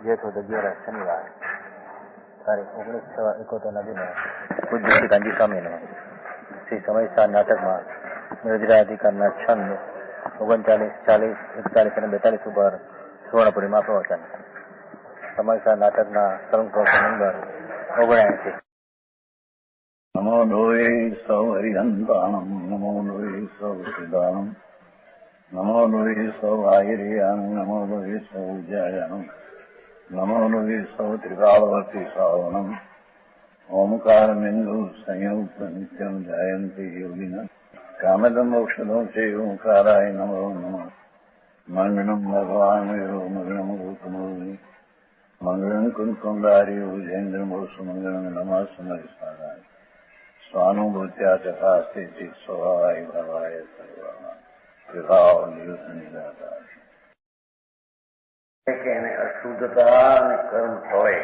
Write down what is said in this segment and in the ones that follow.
જેઠ 11 શનિવાર તારીખ 19/6/71 પૂજ્ય ગાંધી સ્વામીને શ્રી સમયસાર નાટકમાં નિર્જરાધિકારના છંદ 39, 40, 41 અને 42 ઉપર સુવર્ણ પૂર્ણિમા પ્રવચન. સમયસાર નાટકના તરંગ પ્રવચન નંબર 79. નમો લોહે સૌ હરિહંતાણમ, નમો લોહે સૌ સિદ્ધાણમ, નમો લોહે સૌ આયર્યાન, નમો લોહે સૌ જયાનમ, નમો લોહે સૌ ત્રિકાળવર્તી શ્રાવણમ, ઓમકારમિંદુ સંયુક્ત નિત્યમ જાયંતી યોગિના, કામદમ ઔષધો છે ઓંકારાય નમો નમઃ. મંગળમ ભગવાન વિરો મંગળમ ગૌતમોની, મંગળમ કુંકુંડાર્યો જૈન્દ્રમો સુમંગળમ નમઃ સમયસારાય. સ્વાનુભૂત્યા ચકાસ્તે સ્વભાવાય ભાવાય સર્વા વિભાવ નિદાતા. એને અશુદ્ધતા અને કર્મ હોય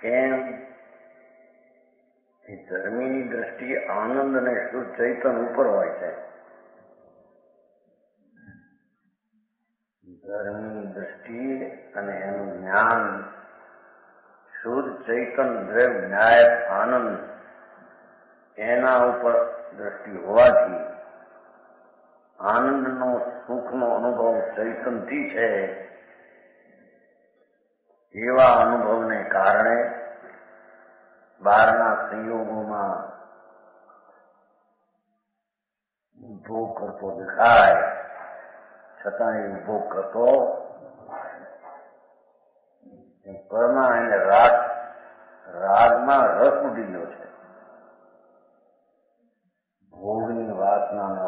કેમ? ધર્મીની દ્રષ્ટિએ આનંદ અને શુદ્ધ ચૈતન ઉપર હોય છે. ધર્મની દ્રષ્ટિએ અને એનું જ્ઞાન શુદ્ધ ચૈતન દ્રવ ન્યાય આનંદ એના ઉપર દ્રષ્ટિ હોવાથી આનંદનો સુખનો અનુભવ ચૈતનથી છે. એવા અનુભવને કારણે બહારના સંયોગોમાં ભોગ કરતો દેખાય, છતાં એ ભોગ કરતો પરમાં એને રાગમાં રસ ઉડી ગયો છે. ભોગની વાસનાનો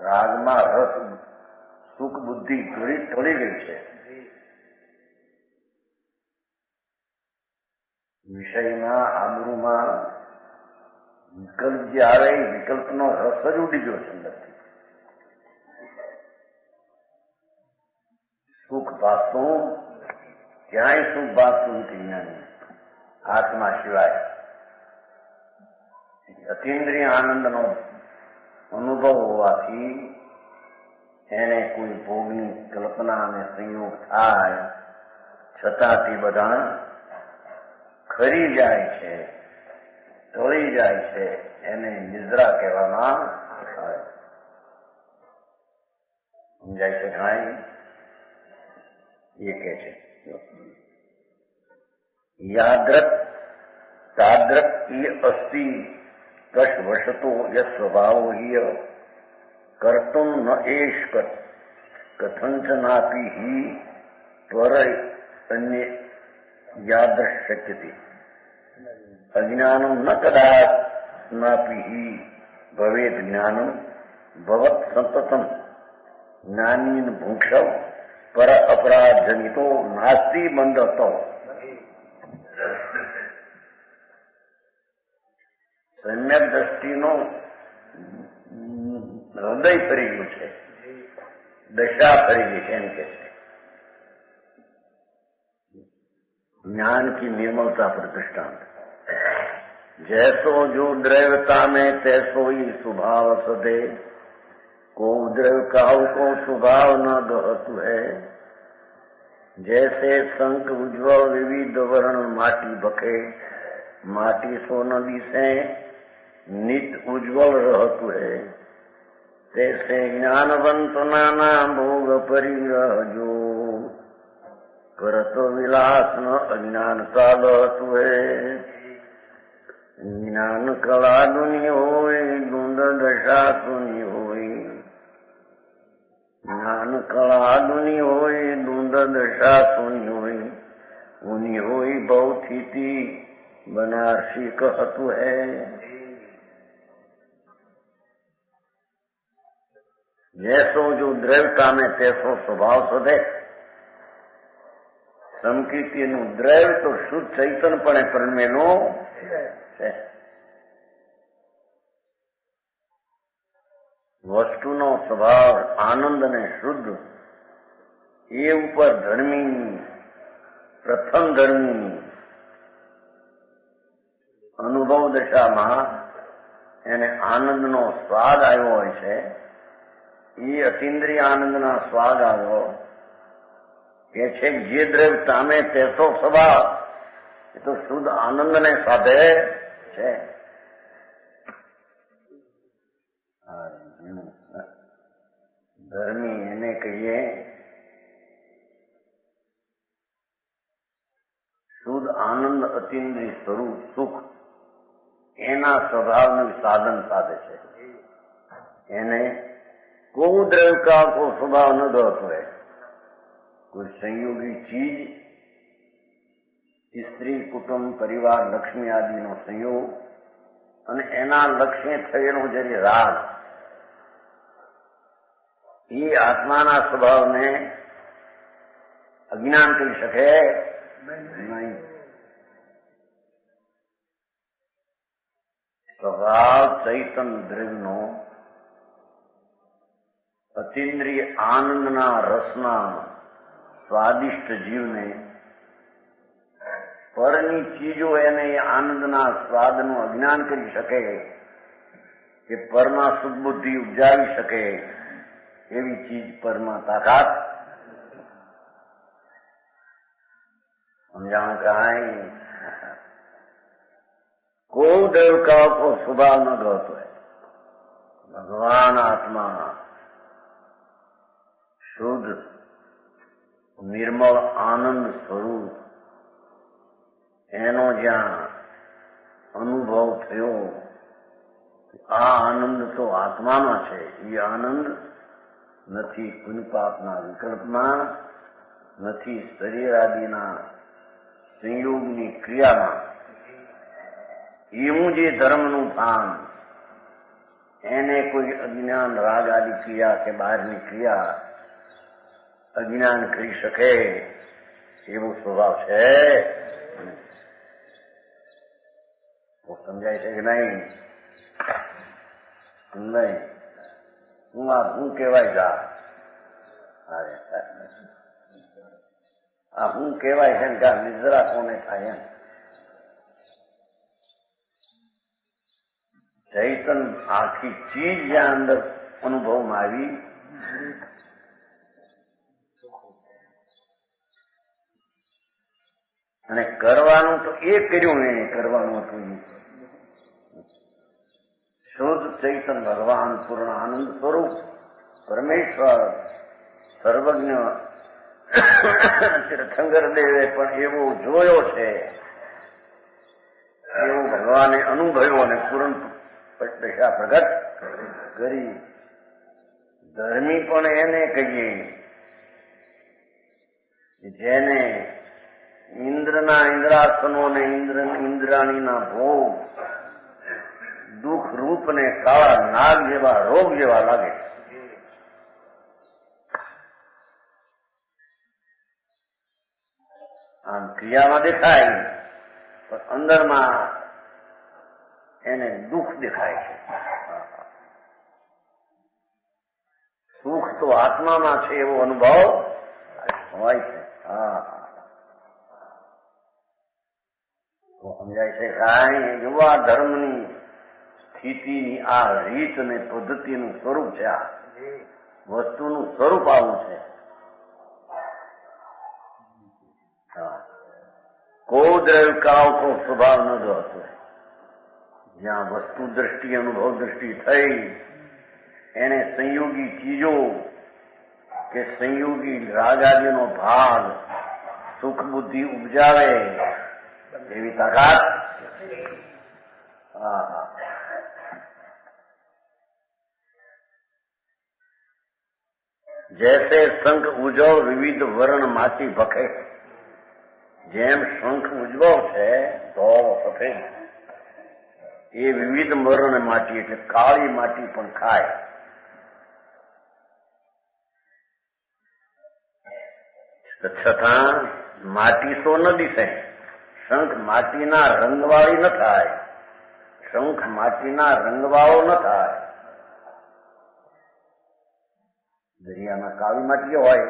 રાગમાં રસ, સુખ બુદ્ધિ ટળી ગઈ છે. વિષયમાં આબરૂમાં વિકલ્પ જે આવે એ વિકલ્પનો રસ જ ઉડી ગયો છે અંદરથી. સુખ ભાસતું ક્યાંય સુખ ભાસતું નથી જ્ઞાની આત્મા સિવાય. અતિન્દ્રિય આનંદનો અનુભવ હોવાથી એને કોઈ ભોગની કલ્પના અને સંયોગ થાય, છતાં તે બધા ખરી જાય છે, ટળી જાય છે. એને નિદ્રા કહેવામાં આવે. સમજાય છે કાંઈ? એ કહે છે યાદ્રક તાદ્રક એ અસ્તિ કશવશતો ય સ્વભાવો હિય કર્તુમ ન એષ કથંચનાપી હિ ત્વર અન્ય યાદૃશ શક્યતે અજ્ઞાનમ ન કદાચ નાપી હિ ભવેદ જ્ઞાનમ ભવત સંતતમ જ્ઞાનીન ભૂક્ષવ પર અપરાધજનિતો નાસ્તિ બંધતો. સમ્યક દ્રષ્ટિનો હૃદય ફરી ગયું છે, દશા ફરી ગઈ છે એમ કે છે. ज्ञान की निर्मलता पर दृष्टांत. जैसो जो द्रव्यता में तैसो ही स्वभाव सदे, को द्रव्य काहु को स्वभाव न गहतु है. जैसे शंख उज्ज्वल विविध वर्ण माटी बखे, माटी सो नदी से नित उज्ज्वल रहतु है. तैसे ज्ञानवंत नाना भोग परिग्रह जो करत विलास न अज्ञान काल है. ज्ञान कला दुनि होय धुंध दशा सुनि होय. ज्ञान कला दुनि होय धुंध दशा सुनि होय. उनि होय बहुत हिति बनारसी कहतु है. जैसो जो द्रव्यता में तैसो स्वभाव सदे. સમકીર્તિનું દ્રવ્ય તો શુદ્ધ ચૈતનપણે પરણમેલું છે. વસ્તુનો સ્વભાવ આનંદ અને શુદ્ધ એ ઉપર ધર્મીની પ્રથમ ધર્મીની અનુભવ દશામાં એને આનંદનો સ્વાદ આવ્યો હોય છે. એ અતિન્દ્રિય આનંદના સ્વાદ આવ્યો કે છે જે દ્રવ્ય તામે તેસો સ્વભાવ, એ તો શુદ્ધ આનંદને સાધે છે. ધર્મી એને કહીએ શુદ્ધ આનંદ અતિન્દ્રિય સ્વરૂપ સુખ, એના સ્વભાવનું સાધન સાધે છે. એને કોઈ દ્રવ્ય કા કો સ્વભાવ ન દોતો है. कोई संयोगी चीज, स्त्री कुटुंब परिवार लक्ष्मी आदि नो संयोग અને એના લક્ષ્ય થયેલો જે રાગ, એ આત્માના સ્વભાવને અજ્ઞાન કરી શકે નહીં. સ્વભાવ ચૈતન દ્રવ્યનો અતિન્દ્રિય આનંદના રસના સ્વાદિષ્ટ જીવને પરની ચીજો એને આનંદના સ્વાદનું અજ્ઞાન કરી શકે કે પરમાં સુબુદ્ધિ ઉપજાવી શકે એવી ચીજ પરમાં તાકાત સમજાણ કહાય. કોઈ દેવ का को स्वभाव न गौतो है. भगवान आत्मा शुद्ध निर्मल आनंद स्वरूप, એનો જ્યાં અનુભવ થયો, આ આનંદ તો આત્મામાં છે. એ આનંદ નથી પુણ્યપાપના વિકલ્પમાં, નથી શરીર આદિના સંયોગની ક્રિયામાં. એવું જે ધર્મનું ભાન, એને કોઈ અજ્ઞાન રાગ આદિ ક્રિયા કે બહારની ક્રિયા અજ્ઞાન કરી શકે એવો સ્વભાવ છે. સમજાય છે કે નહીં? નહીં. હું કહેવાય જા, આ હું કહેવાય છે ને કે નિદ્રા કોને થાય એમ. ચૈતન આખી ચીજ જ્યાં અંદર અનુભવમાં આવી, અને કરવાનું તો એ કર્યું, એને કરવાનું હતું. શુદ્ધ ચૈતન ભગવાન પૂર્ણ આનંદ સ્વરૂપ પરમેશ્વર સર્વજ્ઞ તીર્થંકર દેવે પણ એવો જોયો છે, એવું ભગવાને અનુભવ્યો અને પૂર્ણ દશા પ્રગટ કરી. ધર્મી પણ એને કહીએ જેને ઇન્દ્રના ઇન્દ્રાસનો અને ઇન્દ્રાણીના ભોગ દુઃખ રૂપ ને કાળા નાગ જેવા રોગ જેવા લાગે. આમ ક્રિયામાં દેખાય પણ અંદરમાં એને દુઃખ દેખાય છે. સુખ તો આત્મામાં છે એવો અનુભવ હોય છે. તો સમજાય છે કાંઈ યુવા ધર્મની સ્થિતિની આ રીત અને પદ્ધતિનું સ્વરૂપ છે. આ વસ્તુનું સ્વરૂપ આવું છે. કોઈ દ્રવ્ય કાવ કો સ્વભાવ ન દોતો. જ્યાં વસ્તુ દ્રષ્ટિ અનુભવ દ્રષ્ટિ થઈ, એને સંયોગી ચીજો કે સંયોગી રાગાદીનો ભાગ સુખ બુદ્ધિ ઉપજાવે એવી તાકાત. जैसे शंख उजव विविध वर्ण माटी भखे, જેમ શંખ ઉજ્જવ છે તો સફેદ, એ વિવિધ વર્ણ માટી એટલે કાળી માટી પણ ખાય. છતાં માટી તો ન દિશે. શંખ માટીના રંગવાળી ન થાય, શંખ માટીના રંગવાળો ન થાય. દરિયામાં કાળી માટી હોય,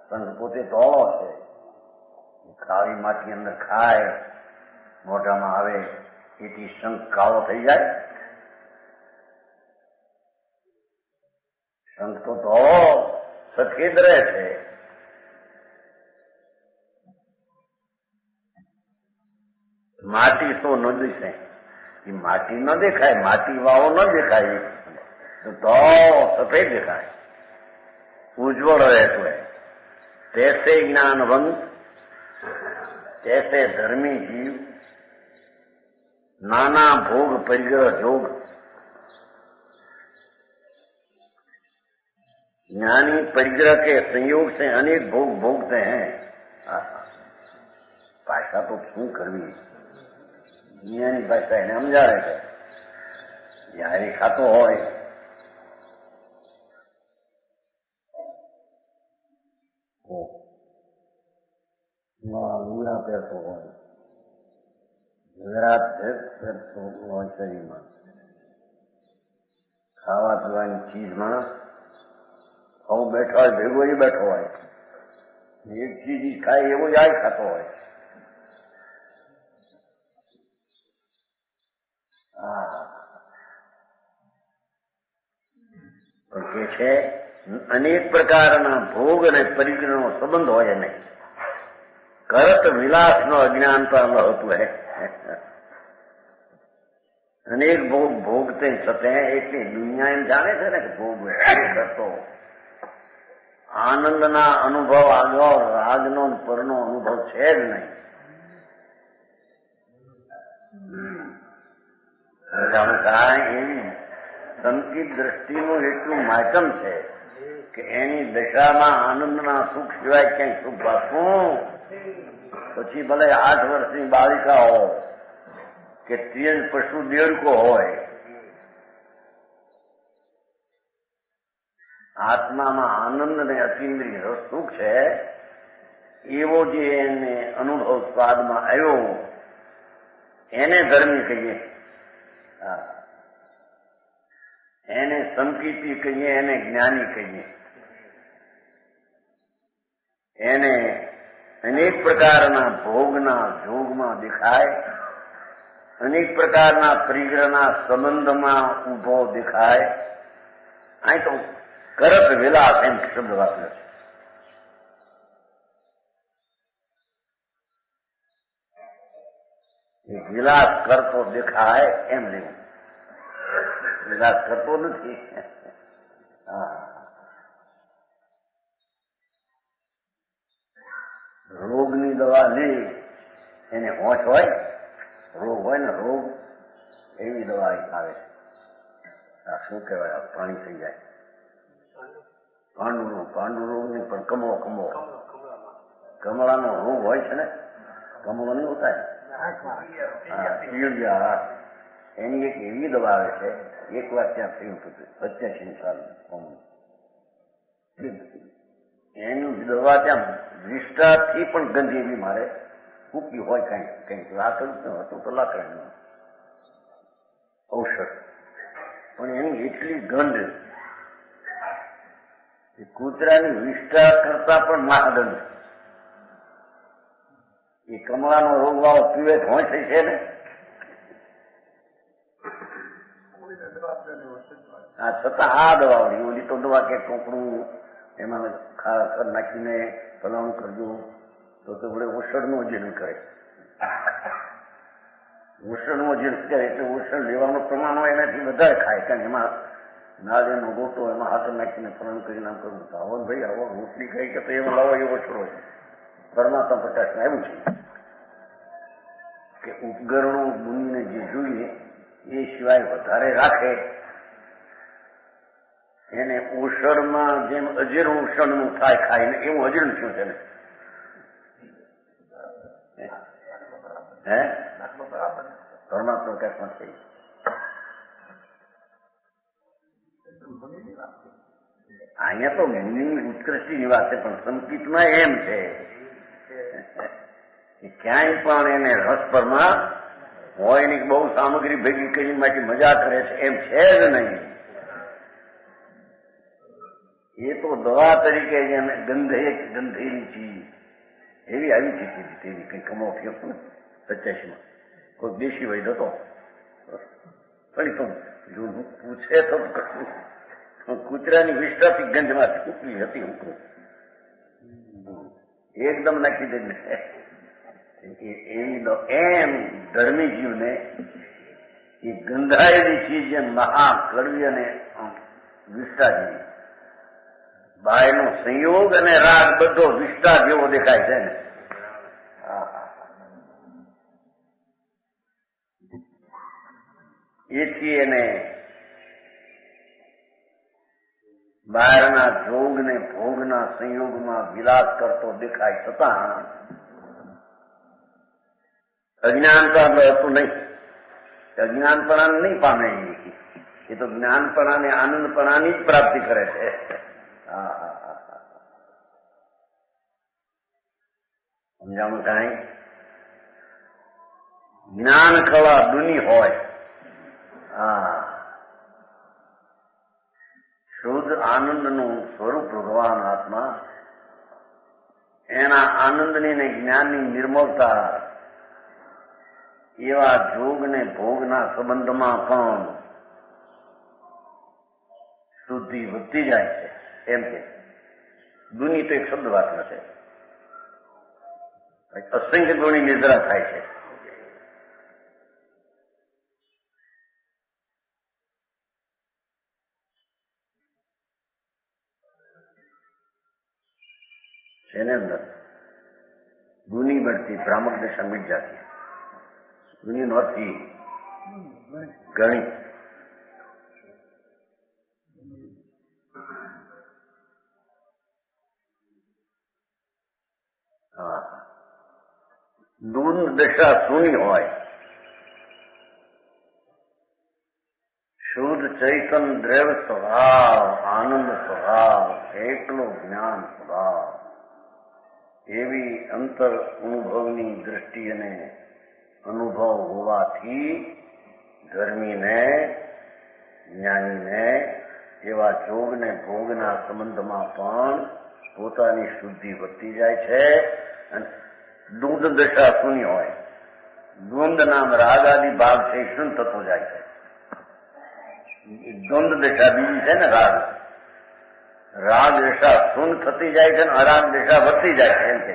શંખ પોતે ધોળો છે. કાળી માટી અંદર ખાય, મોઢામાં આવે, એથી શંખ કાળો થઈ જાય. શંખ તો ધોળો સફેદ રહે છે, माटी तो न दिसे, ये माटी न देखाय, माटी वाओ न देखाय, तो सफेद देखाय, उज्ज्वल रहते है। तैसे ज्ञानवंत, तैसे धर्मी जीव, नाना भोग परिग्रह जोग, ज्ञानी परिग्रह के संयोग से अनेक भोग भोगते हैं। भाषा तो શું કરવી, દુનિયાની ભાષા એને સમજાવે છે, જ્યારે ખાતો હોય લુગડા પહેરતો હોય, ગુજરાત પહેરતો હોય, શરીરમાં ખાવા પીવાની ચીજમાં હું બેઠો હોય, ભેગો જ બેઠો હોય, એક ચીજ ખાય એવો જ આ ખાતો હોય. કે છે અનેક પ્રકારના ભોગ અને પરિગ્રહનો સંબંધ હોય નહીં. કરત વિલાસનો અજ્ઞાનતા ન હતું હે. અનેક ભોગ ભોગતે છતે એટલી દુનિયા એમ જાણે છે ને કે ભોગ કરતો આનંદના અનુભવ આગળ રાગનો પરનો અનુભવ છે જ નહીં. એવી સંકિત દ્રષ્ટિનું એટલું માધ્યમ છે કે એની દશામાં આનંદના સુખ સિવાય ક્યાંય સુખ પાછું, પછી ભલે 8 વર્ષની બાળિકા હોય કે તેજ પશુ દેડકો હોય, આત્મામાં આનંદ ને અતિન્દ્રિય સુખ છે એવો જે એને અનુભવ સ્વાદમાં આવ્યો એને ધર્મી કહીએ, એને સંકિતી કહીએ, એને જ્ઞાની કહીએ. એને અનેક પ્રકારના ભોગના જોગમાં દેખાય, અનેક પ્રકારના પરિગ્રહના સંબંધમાં ઉભો દેખાય. અહીં તો કરત વિલાસ એમ શબ્દ વાપર્યો છે. વિલાસ કરતો દેખાય એમ લેવું, વિલાસ કરતો નથી. રોગની દવા લે એને હોશ હોય, રોગ હોય ને રોગ, એવી દવા આવે. આ શું કહેવાય, પાણી થઈ જાય. પાંડુ રોગ નહીં પણ કમળાનો રોગ હોય છે ને, કમળો નહીં હોતા ઈડિયા, એની એક એવી દવા આવે છે. એક વાર ત્યાં થયું હતું 85 સાલ, એની દવા ત્યાં વિષ્ટાથી પણ ગંધ એવી મારે ફૂકી હોય, કઈક લાકડું હતું તો લાકડાનું ઔષધ, પણ એની એટલી ગંધ કૂતરાની વિષ્ટા કરતા પણ મહાગંધ. એ કમળાનો રોગ વાળો પીવે હોય છે ને, છતાં આ દવા ઓલી તો દવા કે ટોકડું એમાં ખાર નાખીને ફલાણું કરજો તો વડે ઓષણનું અજીર્ણ કરે. ઓષણનું અજીર્ણ કરે એટલે ઓષણ લેવાનું પ્રમાણ હોય એનાથી વધારે ખાય, કારણ એમાં નાળિયેરનો ગોટો એમાં હાથ નાખીને ફલાણું કરીને આમ કરવું. તો આવો ભાઈ આવો રોટલી ખાઈ કે તો એમાં લાવો એવો છોડો છે. પરમાત્મા 50 આવ્યું છે કે ઉપકરણો મુનિને જે જોઈએ એ સિવાય વધારે રાખે, એને ઓષણમાં જેમ અજીર્ણ ઓષણનું થાય ખાઈને એવું અજીર્ણ થયું છે ને. હે પરમાત્મા કહેવા થઈ. અહીંયા તો મુનિની ઉત્કૃષ્ટિની વાત છે, પણ સંકિતમાં એમ છે ક્યાંય પણ એને રસપરમાં હોય ની બહુ સામગ્રી ભેગી કરી માટે મજા કરે છે એમ છે જ નહીં. એ તો દવા તરીકે ગંધેલી ચીજ એવી આવી છે તેવી કઈ કમોઠી હતું ને 85માં કોઈ દેશી વૈદ હતો, પણ તો જો પૂછે તો કૂતરાની વિષ્ટાથી ગંધમાંથી ઉકલી હતી, એકદમ નાખી દે એમ ધર્મી જીવને એ ગંધાયેલી ચીજ મહાકડવી અને વિષ્ટા જેવી, બાયનો સંયોગ અને રાગ બધો વિષ્ટા જેવો દેખાય છે ને. એથી એને બહારના જોગ ને ભોગના સંયોગમાં વિલાસ કરતો દેખાય છતાં અજ્ઞાનતા હતું નહીં. અજ્ઞાનપણાને નહીં પામે એ તો જ્ઞાનપણાને આનંદપણાની જ પ્રાપ્તિ કરે છે. સમજાણું કાંઈ? જ્ઞાન કળા દુની હોય, શુદ્ધ આનંદનું સ્વરૂપ ભગવાન આત્મા, એના આનંદની ને જ્ઞાનની નિર્મળતા એવા જોગ ને ભોગના સંબંધમાં પણ શુદ્ધિ વધતી જાય છે. એમ કે દુની તો એક શબ્દ વાત નથી, અસંખ્ય ગુણી નિદ્રા થાય છે. એની અંદર દુની बढ़ती भ्रामक दशा मिट जाती है. दुनी नौथी गणित દૂન દશા સુની હોય, શુદ્ધ ચૈતન દ્રવ સ્વભાવ, આનંદ સ્વભાવ, એકલો જ્ઞાન સ્વભાવ, એવી અંતર અનુભવની દ્રષ્ટિ અને અનુભવ હોવાથી ધર્મીને જ્ઞાનીને એવા જોગને ભોગના સંબંધમાં પણ પોતાની શુદ્ધિ વધતી જાય છે. અને દ્વંદ દશા શૂન્ય હોય, દ્વંદ નામ રાગ આદિ ભાગ છે એ શૂન્ય થતો જાય છે. દ્વંદ દશા બીજી છે ને રાગ, રાગ દશા શૂન્ય થતી જાય છે ને અરાગ દશા વધતી જાય છે. એમ કે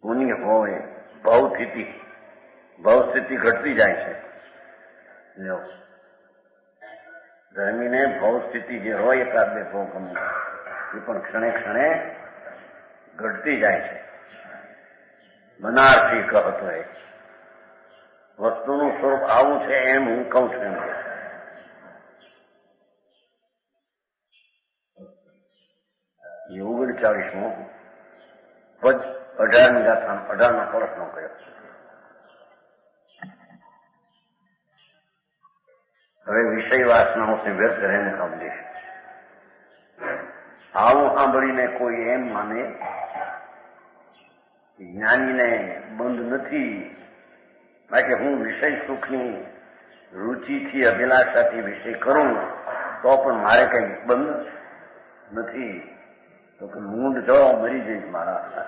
પુણ્ય હોય ભવસ્થિતિ ઘટતી જાય છે. ધર્મીને ભવસ્થિતિ જે હોય એકાદ બે ભોગમ એ પણ ક્ષણે ક્ષણે ઘટતી જાય છે. બનારથી કહતો એ વસ્તુનું સ્વરૂપ આવું છે એમ હું કહું છું. એમ એ 39મો પદ 18મી ગાથા 18મા કળશનો કયો. હવે વિષય વાસનાઓથી વ્યર્થ રહેને ઉપદેશ. આવું સાંભળીને કોઈ એમ માને જ્ઞાનીને બંધ નથી, માટે હું વિષય સુખની રુચિથી અભિલાષાથી વિષય કરું તો પણ મારે કઈ બંધ નથી. તો કે મૂંડ જો મરી જઈશ મારા.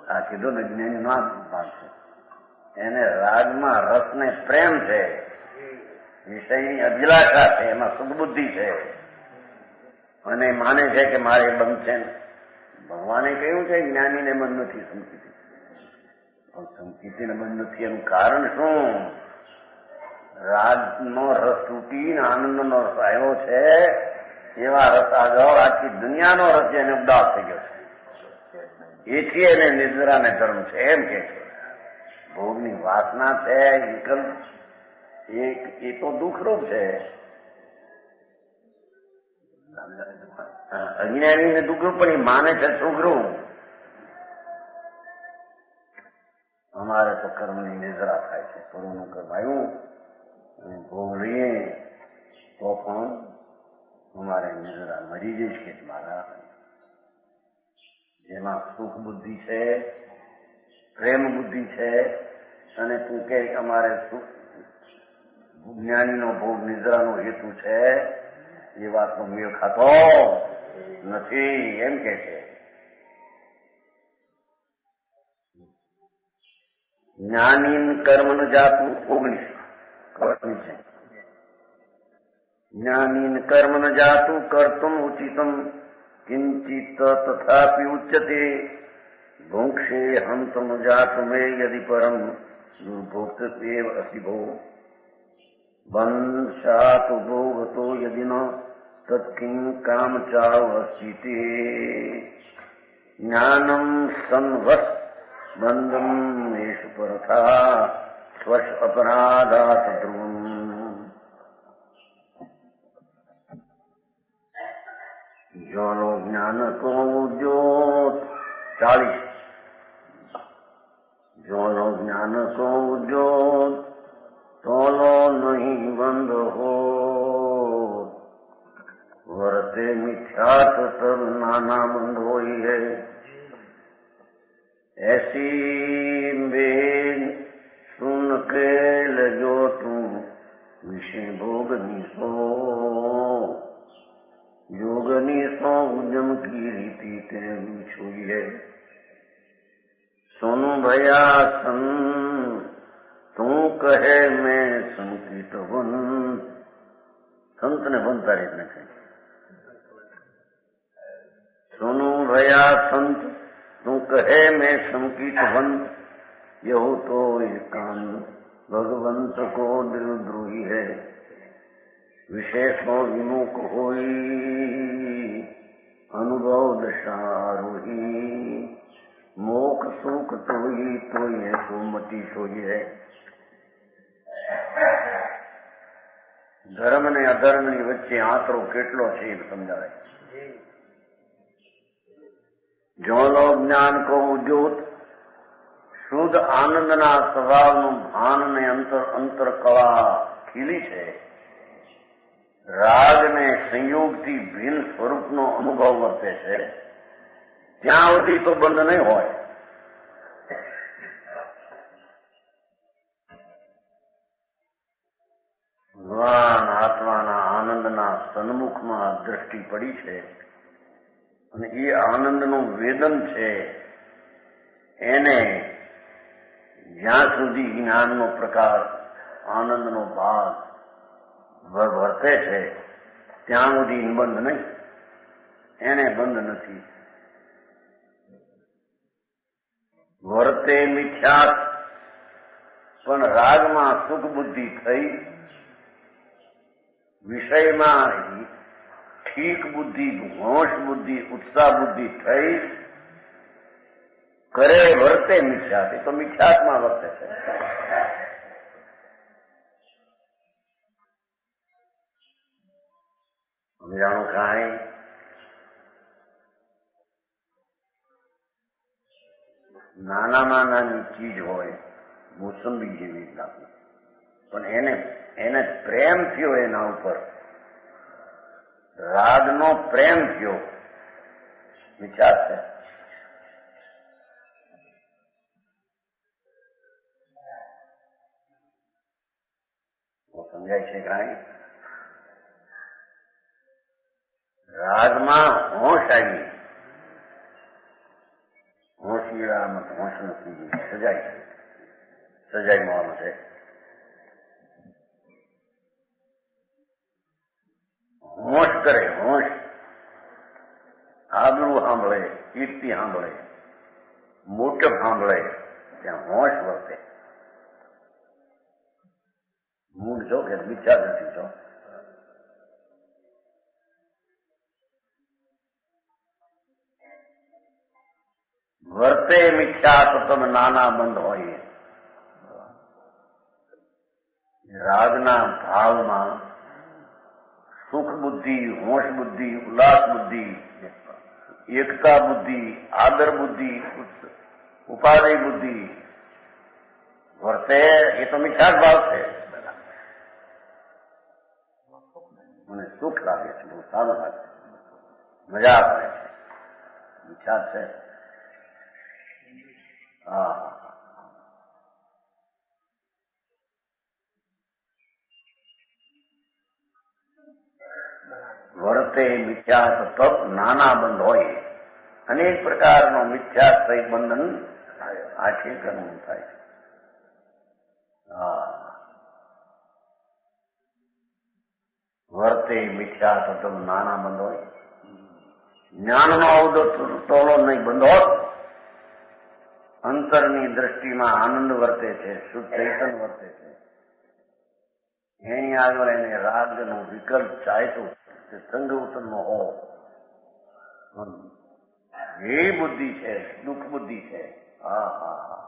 આ કીધું ને જ્ઞાની ના ભાગ છે. એને રાગમાં રસને પ્રેમ છે, વિષયની અભિલાષા છે, એમાં સુખબુદ્ધિ છે અને માને છે કે મારે બંધ છે. ભગવાને કહ્યું છે જ્ઞાનીને બંધ નથી સંકિતિ, પણ સંકિતિને બંધ નથી. એનું કારણ શું? રાગનો રસ તૂટીને આનંદનો રસ આવ્યો છે. એવા રસ આગળ આખી દુનિયાનો રસ એને ઉદાસ થઈ ગયો છે. એથી એને નિદ્રાને ધર્મ છે. એમ કે છે ભોગની વાસના છે, વિકલ્પ એ તો દુઃખરૂપ છે. અજ્ઞાનીને દુઃખરૂપ પણ એ માને છે સુખરૂપ. અમારે તો કર્મની નિદ્રા થાય છે. પૂર્વનું કર્મ આવ્યું અને ભોગ લઈએ તો પણ અમારે નિદ્રા મરી જઈશ કે મારા. જેમાં સુખ બુદ્ધિ છે, પ્રેમ બુદ્ધિ છે અને તું કે અમારે સુખ જ્ઞાનીનો ભોગ નિદ્રાનો હેતુ છે, એ વાતનો મેળ ખાતો નથી. એમ કે છે જ્ઞાનીન કર્મ ન જાતું 19 છે. જ્ઞાનીન કર્મ ન જાતું કર્તુમ ઉચિતમ કિંચિત તથાપિ ઉચ્યતે ભુંક્ષે હંતમ જાતુમે યદિ પરમ દુર્ભોક્તેવ અસિભો વંશાત ભોગતો યદિ ન તત્કિં કામ ચાવસિતે જ્ઞાનમ સંવસ બંધમ એષ પરથા સ્વશ અપરાધાત ધ્રુવમ. જોનો જ્ઞાન કો ઉદ્યોત 40. જોનો જ્ઞાન કો ઉદ્યોત તોલો નહીં બંધ હો વર્તે મિથ્યાત સબ નાના બંધ હોય હૈ. ऐसी बेन सुन के लजो तुम विषय भोगनी सो योगनी सो उद्यम की रीति तेरी छुई है. सुन भया सन तू कहे मैं संकित वन. संत ने बनता रहने कहीं. सुनु भया संत तू कहे मैं संकित वन. यहो तो एकांत भगवंत को द्रोही है. विशेषो विमुख होई अनुभव दशारोही. मोक्ष सुख तो ये सोमती सोई है. ધર્મ ને અધર્મ ની વચ્ચે આંતરો કેટલો છે એ સમજાવે. જોનો જ્ઞાન કો ઉદ્યોત શુદ્ધ આનંદના સ્વભાવનું ભાન ને અંતર કળા ખીલી છે. રાગ ને સંયોગથી ભિન્ન સ્વરૂપનો અનુભવ વર્તે છે. ત્યાં સુધી તો બંધ નહીં હોય. ભગવાન આત્માના આનંદના સન્મુખમાં દ્રષ્ટિ પડી છે અને એ આનંદનું વેદન છે. એને જ્યાં સુધી જ્ઞાનનો પ્રકાર આનંદનો ભાગ વર્તે છે ત્યાં સુધી બંધ નહીં. એને બંધ નથી. વર્તે મિથ્યાત પણ રાગમાં સુખ બુદ્ધિ થઈ, વિષયમાં ઠીક બુદ્ધિ, હોશ બુદ્ધિ, ઉત્સાહ બુદ્ધિ થઈ, કરે વર્તે મિથ્યાત. એ તો મિથ્યાતમાં વર્તે છે. સમજાણું કાંઈ? નાનામાં નાની ચીજ હોય, મોસંબી જેવી લાગે, પણ એને પ્રેમ થયો, એના ઉપર રાગનો પ્રેમ થયો, વિચાર છે. સમજાય છે કાંઈ? રાગમાં હોશ આવી, હોશિયારામાં હોશ નથી, સજાય છે. સજાઈ મળવાનું છે. હોશ કરે, હોશ આબરૂ સાંભળે, કીર્તિ સાંભળે, મોટપ સાંભળે, ત્યાં હોશ વર્તે. મૂળ છો કે વિચાર નથી છો. વર્તે મિથ્યા તો તમે નાના બંધ હોય. રાગના ભાવમાં સુખ બુદ્ધિ, હોશ બુદ્ધિ, ઉલ્લાસ બુદ્ધિ, એકતા બુદ્ધિ, આદર બુદ્ધિ, ઉપાદેય બુદ્ધિ વર્તે. એ તો મિથ્યા ભાવ છે. મને સુખ લાગે છે, બહુ સારું લાગે છે, મજા આવે છે, મિથ્યા છે. હા, વર્તે મિથ્યાત તપ નાના બંધ હોય. અનેક પ્રકારનો મિથ્યાશ્રય બંધન આ છે કર્મ થાય. વર્તે મિથ્યા તત્વ નાના બંધો જ્ઞાનનો અવધો તોલો નહીં બંધો અંતરની દ્રષ્ટિમાં આનંદ વર્તે છે, શુદ્ધ ચૈતન વર્તે છે. એની આગળ એને રાગનો વિકલ્પ ચાહતું કે સંગવતનનો હો એ બુદ્ધિ છે, દુઃખ બુદ્ધિ છે. હા હા હા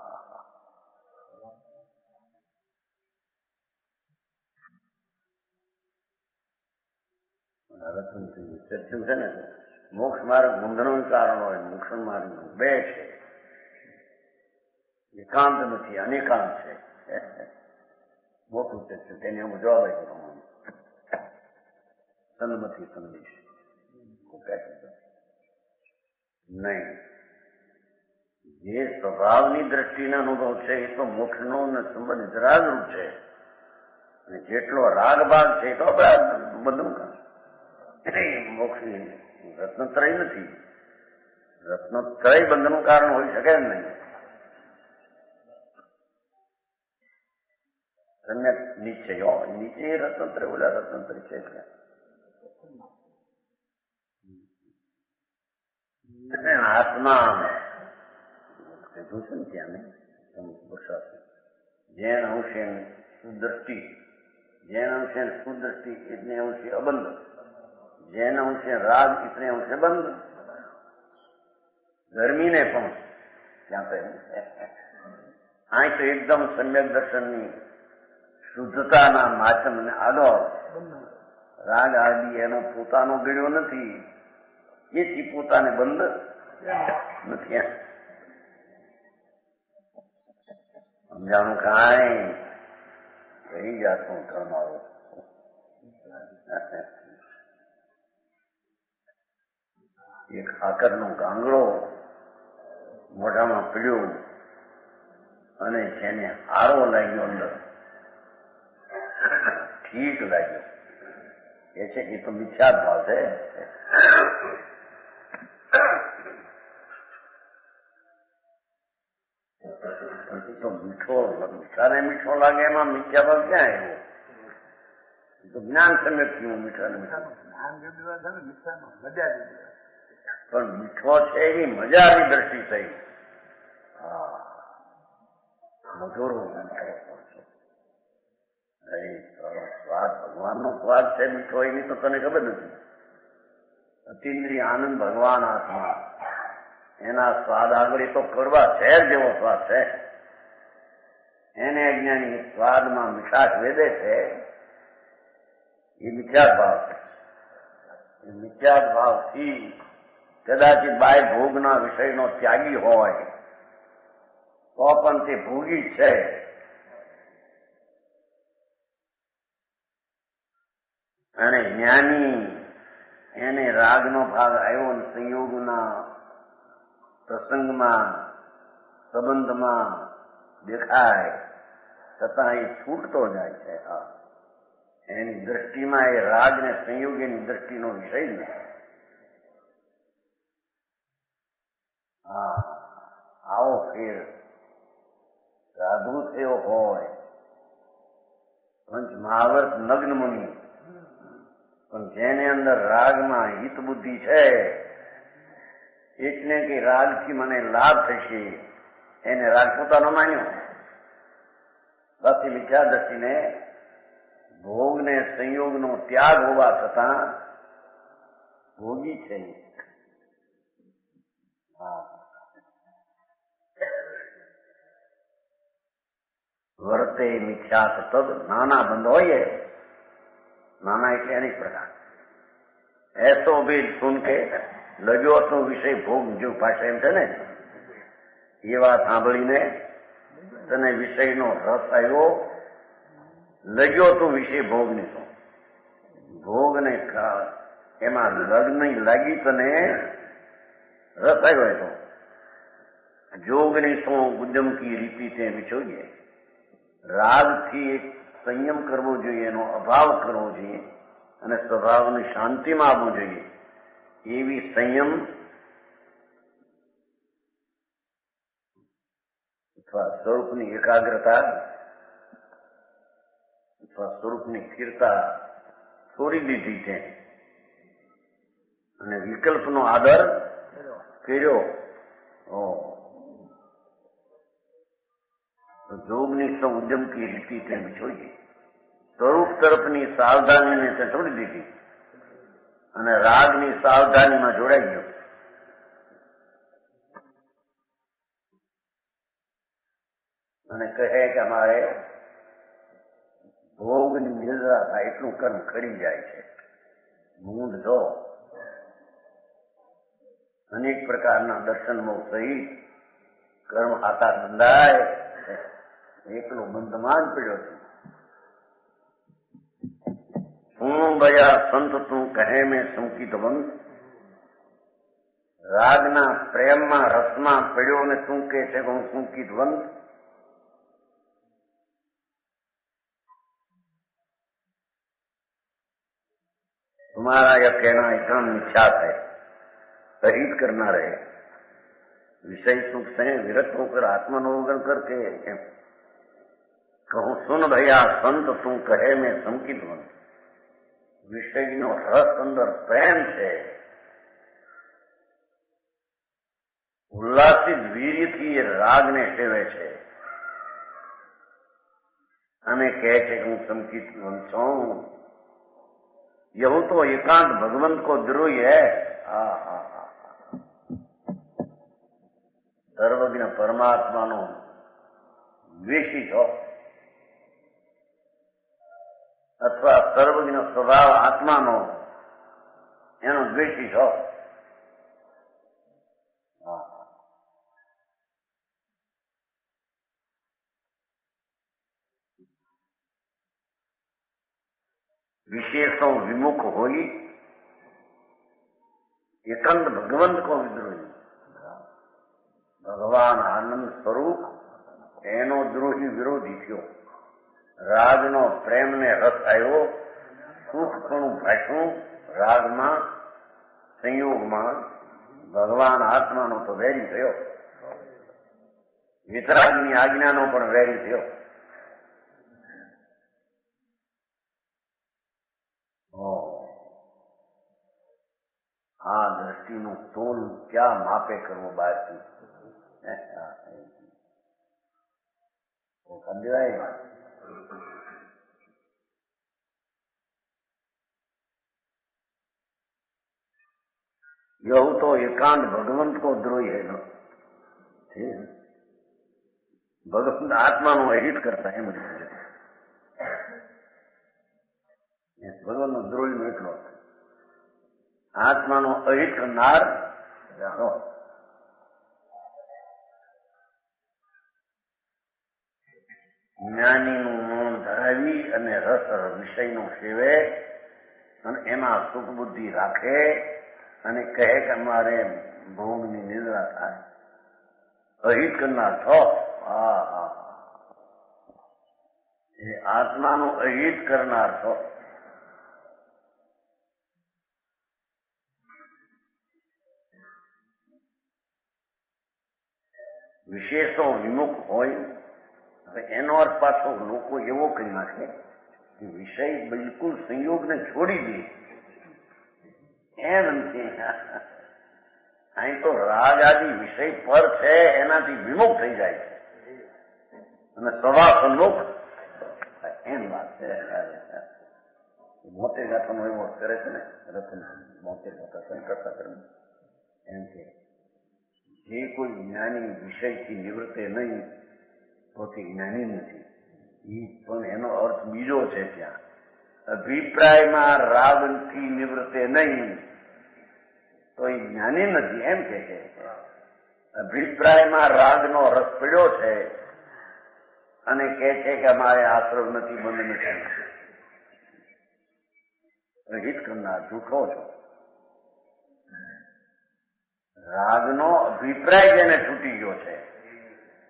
સત્સંગ છે ને મોક્ષ માર્ગ બંધનનું કારણ હોય, મોક્ષ માર્ગ બે છે, એકાંત નથી અનેકાંત છે. મોટું છે તેને હું જવાબ આપ્યો સન્મતિ સંદેશ નહીં. જે સ્વભાવની દ્રષ્ટિનો અનુભવ છે એ તો મોક્ષનો સંબંધ રાગરૂપ છે, અને જેટલો રાગ ભાગ છે એ તો આપણા બધું મોક્ષની રત્નત્રય નથી. રત્નત્રય બંધનું કારણ હોઈ શકે જ નહીં. સમ્યક નિશ્ચય નીચે રત્નત્રય ઓલા રત્નત્રય છે. આત્મા કીધું છે ને ત્યાં જેન અંશે સુદ્રષ્ટિ, જેન અંશે સુદ્રષ્ટિ એટલે અંશે અબંધ, જેન અંશે રાગ એટલે અંશે બંધ. ગરમીને પણ ત્યાં તો અહીં તો એકદમ સમ્યક દર્શનની શુદ્ધતાના માચમને આડો રાગ આદિ એનો પોતાનો ગળ્યો નથી, એથી પોતાને બંધ નથી. સમજાણું કાંઈ કઈ જાતનું ધર્મ આવું. એક આકરનો ગાંગડો મોઢામાં પીડ્યો અને જેને આરો લાગ્યો અંદર ઠીક લાગ્યો એ છે એ તો મિથ્યા ભાવ છે. તો મીઠાને મીઠો લાગે એમાં મિથ્યા ભાવ ક્યાં આવ્યો? તો જ્ઞાન સમ્યક થયું મીઠાને મીઠા, પણ મીઠો છે એની મજાની દ્રષ્ટિ થઈ. હા મધુરો સ્વાદ ભગવાનનો સ્વાદ છે મીઠો એની તો તને ખબર નથી. અતિન્દ્રિય આનંદ ભગવાન આત્મા એના સ્વાદ આગળ તો કડવા ઝેર જેવો સ્વાદ છે. એને અજ્ઞાની સ્વાદમાં મીઠાશ વેદે છે એ મિથ્યા ભાવ. એ મિથ્યા ભાવથી કદાચિત બાય ભોગના વિષયનો ત્યાગી હોય તો પણ તે ભોગી છે. અને જ્ઞાની એને રાગનો ભાગ આવ્યો ને સંયોગના પ્રસંગમાં સંબંધમાં દેખાય છતાં એ છૂટતો જાય છે. એની દ્રષ્ટિમાં એ રાગ ને સંયોગ એની દ્રષ્ટિનો વિષય નથી. હા આવો ફેર સાધુ થયો હોય પંચ મહાવર્ત નગ્ન મુનિ, પણ જેને અંદર રાગમાં હિત બુદ્ધિ છે એટલે કે રાગથી મને લાભ થશે એને રાગ પોતાનો માન્યો. બાકી મિથ્યા દ્રષ્ટિને ભોગ ને સંયોગનો ત્યાગ હોવા છતાં ભોગી છે. વર્તે મિથ્યા તત્વ નાના બંધ હોય, નાના એટલે અનેક પ્રકાર. એસો ભેદ સુન કે લગ્યો તો વિષય ભોગ જો ભાષા એમ છે ને એ વાત સાંભળીને તને વિષયનો રસ આવ્યો, લગ્યો તો વિષય ભોગ ને તો ભોગ ને એમાં લગ્ન લાગી તને રસ આવ્યો તો જોગની શું ઉદ્યમ કી રીતિ તે વિચોઈએ. રાગથી એક સંયમ કરવો જોઈએ, એનો અભાવ કરવો જોઈએ અને સ્વભાવની શાંતિમાં આવવું જોઈએ. એવી સંયમ અથવા સ્વરૂપની એકાગ્રતા સ્વરૂપની સ્થિરતા છોડી દીધી છે અને વિકલ્પનો આદર કર્યો. જોગની સૌ ઉદ્યમકી રીતિ તેમ જોઈએ. સ્વરૂપ તરફની સાવધાનીને તે છોડી દીધી અને રાગની સાવધાનીમાં જોડાઈ ગયો. અને કહે કે અમારે ભોગની નિદ્રા થાય એટલું કર્મ કરી જાય છે. મૂંડ જો અનેક પ્રકારના દર્શનમો સહિત કર્મ હાથા બંધાય, એકલો બંધમાન પડ્યો છે. હું ભયા સંત તું કહે મેં સંકિત વંત. રાગના પ્રેમમાં રસમાં પડ્યો ને તું કહે છે કે હું સંકિત વંત. तुम्हारा यह कहना इतना मिथ्या है, अहित करना रहे, विषय सुख से विरक्त होकर आत्मनोगन करके कहूं सुन भैया संत तू कहे मैं संकित बन. વિષયનો રસ અંદર પ્રેમ છે. ઉલ્લાસિત વીર્યથી એ રાગને સેવે છે અને કહે છે કે હું સંકિત છું. यह तो एकांत भगवंत को द्रोही है. સર્વજ્ઞ પરમાત્માનો દ્વેષી છો અથવા સર્વજ્ઞ સ્વભાવ આત્માનો એનો દ્વેષી છો. विशेषों विमुख होई एकांत भगवंत को विद्रोही. भगवान आनंद स्वरूप एनो द्रोही विरोधी थयो. रागनो प्रेम ने रस आयो, सुखपणું ભાષું રાગમાં સંયોગમાં ભગવાન આત્માનો તો વેરી થયો. વિતરાગની આજ્ઞાનો પણ વેરી થયો. આ દ્રષ્ટિનું તોલ ક્યાં માપે કરવો બહારથી સમજાય. यह तो एकांत भगवंत को द्रोही है. भगवंत आत्मा नो अहित करता है. मुझे भगवान नो द्रोही નો એટલો આત્માનો અહિત કરનાર. જ્ઞાનીનું મૌન ધરાવી અને રસ વિષયનો સેવે અને એમાં સુખ બુદ્ધિ રાખે અને કહે કે અમારે ભોગની નિદ્રા થાય. અહિત કરનાર છો. એ આત્માનું અહિત કરનાર છો. વિશેષો વિમુખ હોય. હવે એનો અર્થ પાછો લોકો એવો કહી નાખે કે વિષય બિલકુલ સંયોગને છોડી દે. એમ નથી. અહીં તો રાગ આદિ વિષય પર છે એનાથી વિમુખ થઈ જાય છે અને સવા સન્મુખ એમ વાત છે. મોટે ગાથાનો એવો કરે છે ને રતન મોટે ગાથા સંકટ એમ કે જે કોઈ જ્ઞાની વિષયથી નિવૃત્તે નહીં તો તે જ્ઞાની નથી. પણ એનો અર્થ બીજો છે. ત્યાં અભિપ્રાયમાં રાગથી નિવૃત્તે નહીં તો એ જ્ઞાની નથી એમ કે છે. અભિપ્રાયમાં રાગનો રસ પડ્યો છે અને કહે છે કે અમારે આશ્રવ નથી, બંધ નથી. રહિત કરનાર જૂઠો છો. રાગનો અભિપ્રાય જેને છૂટી ગયો છે,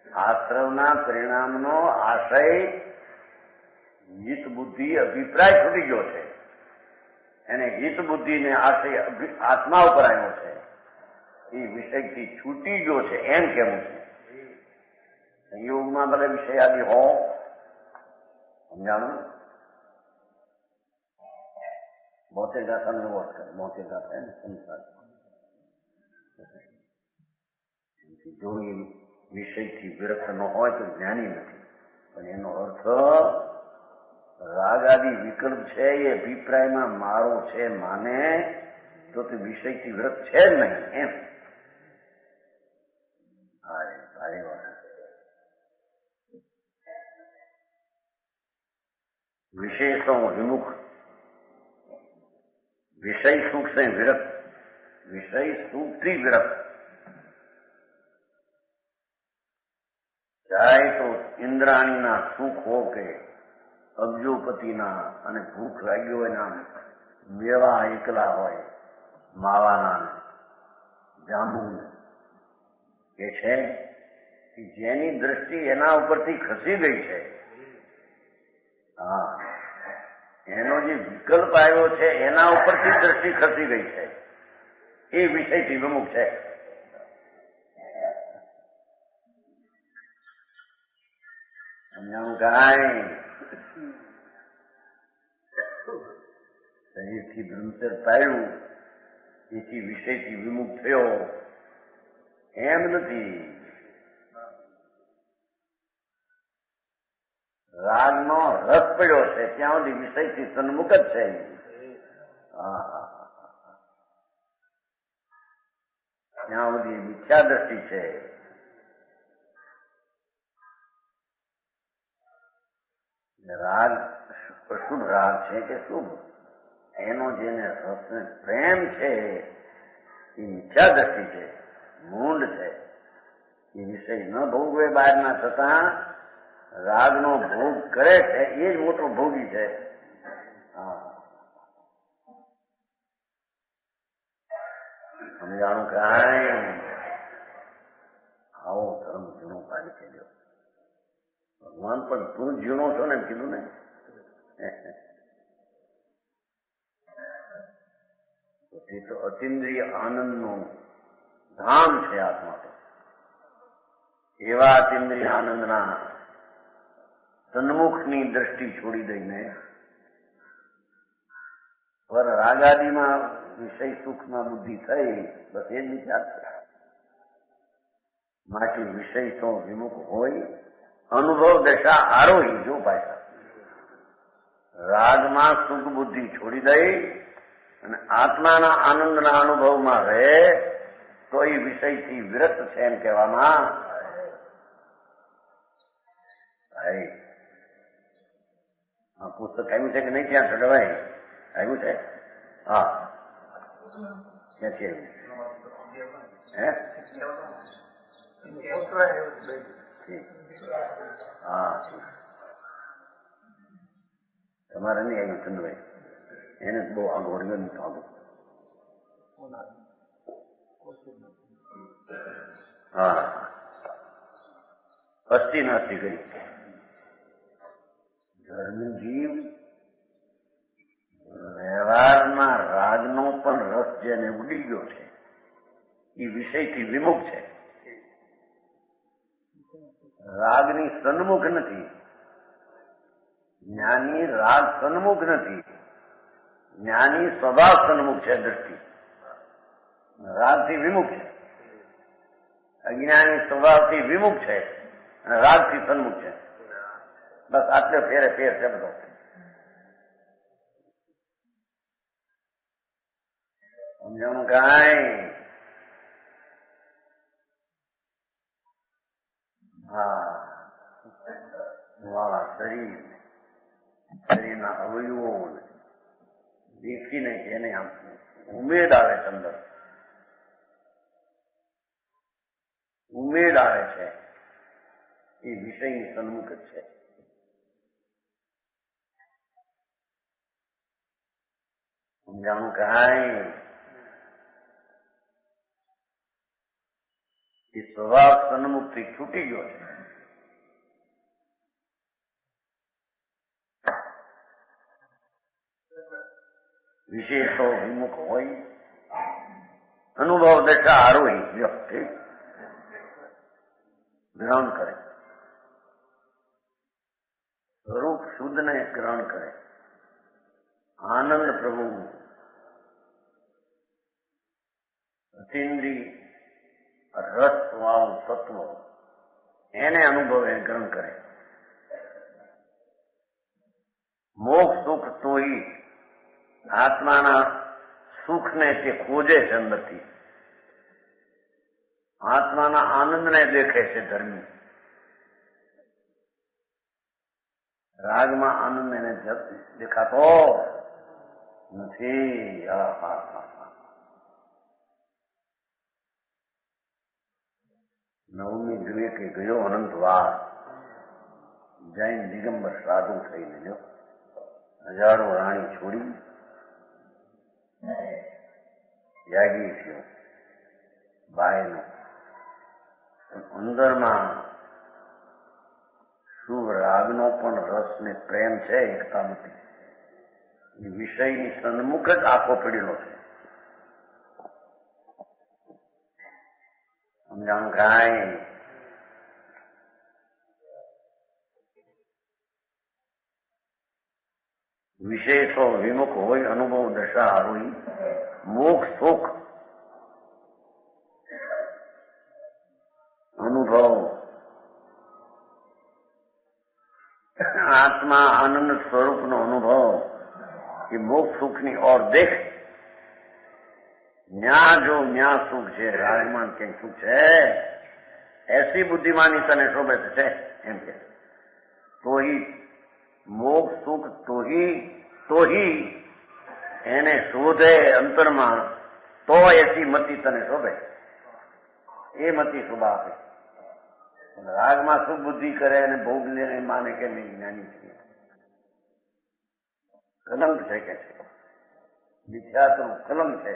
આશ્રવના પરિણામનો આશય હિત બુદ્ધિ અભિપ્રાય છૂટી ગયો છે. એને હિત બુદ્ધિને આશય આત્મા ઉપર આવ્યો છે. એ વિષયથી છૂટી ગયો છે એમ કેવું છે. સંયોગમાં ભલે વિષય આદિ હો, સમજાણું, ભૌતિક ગાથાનો એવો અર્થ કરે, ભૌતિક ગાથા એને સંસાર. જો એ વિષયથી વિરક્ત ન હોય તો જ્ઞાની નથી, પણ એનો અર્થ રાગ આદિ વિકલ્પ છે એ અભિપ્રાયમાં મારો છે માને તો તે વિષયથી વિરક્ત છે જ નહીં એમ. ભારે વાત. વિશેષો વિમુખ, વિષય સુખ से विरक्त, વિષય સુખથી વિરક્ત. ચાહે તો ઇન્દ્રાણીના સુખ હો કે અબજોપતિના અને ભૂખ લાગી હોય ના મેવા એકલા હોય, માવાના જાંબુ એ છે કે જેની દ્રષ્ટિ એના ઉપરથી ખસી ગઈ છે. હા, એનો જે વિકલ્પ આવ્યો છે એના ઉપરથી દ્રષ્ટિ ખસી ગઈ છે, એ વિષયથી વિમુખ છે. કાંઈ શરીરથી બ્રહ્મચર પાડ્યું એથી વિષયથી વિમુખ થયો એમ નથી. રાગનો રસ પડ્યો છે ત્યાં સુધી વિષયથી સન્મુખ જ છે. ત્યાં સુધી મિથ્યા દ્રષ્ટિ છે. રાગ શુભ રાગ છે કે શુભ, એનો જેને રસ પ્રેમ છે એ મિથ્યા દ્રષ્ટિ છે, મૂંડ છે. એ વિષય ન ભોગવે બહારના થતા રાગનો ભોગ કરે છે એ જ મોટો ભોગી છે. સમજાણું કાંઈ આવો ધર્મ જૂનો પાડી ચડ્યો. ભગવાન પણ તું જીણો છો ને કીધું ને. એ તો અતિન્દ્રિય આનંદનું ધામ છે આત્મા. તો એવા અતિન્દ્રિય આનંદના સન્મુખની દ્રષ્ટિ છોડી દઈને પર રાગાદીમાં વિષય સુખમાં બુદ્ધિ થઈ, બસ એ જ વિચાર છે. માટે વિષય તો વિમુખ હોય, અનુભવ દશા આરોહી. જો ભાષા રાગમાં સુખ બુદ્ધિ છોડી દઈ અને આત્માના આનંદના અનુભવમાં રહે તો એ વિષયથી વિરક્ત છે એમ કહેવામાં. આ પુસ્તક આવ્યું છે કે નહીં? ત્યાં ચડવાય આવ્યું છે. હા, ક્યાંથી આવ્યું? હા, તમારે નહીં આવ્યું ચંદભાઈ? એને બહુ આગોળ્યો નહીં આગળ. હા, અસ્થિ નાસ્તી કરી. ધર્મી જીવ વ્યવહારમાં રાગનો પણ રસ જેને ઉડી ગયો છે એ વિષયથી વિમુખ છે. રાગની સન્મુખ નથી. જ્ઞાની રાગ સન્મુખ નથી. જ્ઞાની સ્વભાવ સન્મુખ છે. દ્રષ્ટિ રાગથી વિમુખ છે. અજ્ઞાની સ્વભાવથી વિમુખ છે અને રાગથી સન્મુખ છે. બસ આટલો ફેર છે બધો. સમજાણું કાંઈ? હા, વાળા શરીરના અવયવો દેખીને એને આમ ઉમેદ આવે છે, અંદર ઉમેદ આવે છે. એ વિષયની સન્મુખ જ છે. સમજાણું કાંઈ? એ સ્વભાવ સન્મુખથી છૂટી ગયો છે. વિશેષો વિમુખ હોય, અનુભવ દશા આરોહી વ્યક્તિ ગ્રહણ કરે, સ્વરૂપ શુદ્ધને ગ્રહણ કરે, આનંદ પ્રભુ અતિન્દ્રિય રસવાળું તત્વ એને અનુભવે, ગ્રહણ કરે. મોક્ષ સુખ તો ઈ આત્માના સુખને તે ખોજે છે અંદરથી, આત્માના આનંદને દેખે છે ધર્મી. રાગમાં આનંદ એને દેખાતો નથી. નવમી જોઈએ કે ગયો અનંતવાર જૈન દિગંબર સાધુ થઈને લ્યો, હજારો રાણી છોડી ત્યાગી થયો બાયનો. અંદરમાં શુભ રાગનો પણ રસ ને પ્રેમ છે, એકતા નથી. એ વિષયની સન્મુખ જ આખો પીડેલો છે. સમજાણું કાંઈ? વિશેષો વિમુખ હોય અનુભવ દશા હોય, મોક્ષ સુખ અનુભવ, આત્મા આનંદ સ્વરૂપનો અનુભવ એ મોક્ષ સુખની ઓર દેખ. ન્યા જો ન્યા સુખ છે, રાજમાન ક્યાંય સુખ છે, એસી બુદ્ધિમાની તને શોભે છે એમ કે. તો હી મોક્ષ સુખ તો હી એને શોધે અંતરમાં, તો એસી મતિ તને શોભે. એ મતિ શોભા આપે. રાગમાં સુખ બુદ્ધિ કરે અને ભોગ લે માને કે મેં જ્ઞાની છીએ. કલંક છે કે છે, મિથ્યાત્વનું કલંક છે.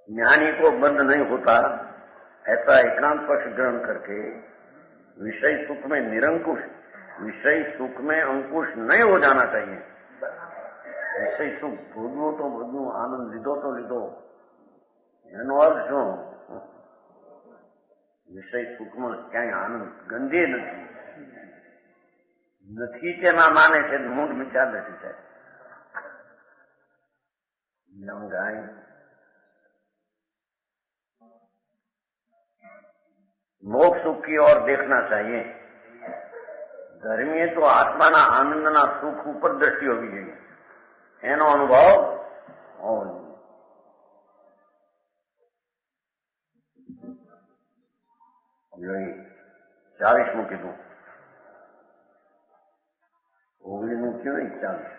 ज्ञानी को बंध नहीं होता, ऐसा एकांत पक्ष ग्रहण करके विषय सुख में निरंकुश, विषय सुख में अंकुश नहीं हो जाना चाहिए. विषय सुख भोगવો તો બધું, આનંદ લીધો તો લીધો, એનો અર્થ શું? વિષય સુખમાં ક્યાંય આનંદ ગંધે નથી તેમાં માને છે, મૂળ વિચાર નથી થાય. ગાય मोक्ष सुख की ओर देखना चाहिए. धर्मीए तो आत्माना आनंदना सुख ऊपर दृष्टि होगी જોઈએ, એનો અનુભવ હોવો જોઈએ. 40મું કીધું, 19મું કયું નહીં, 40.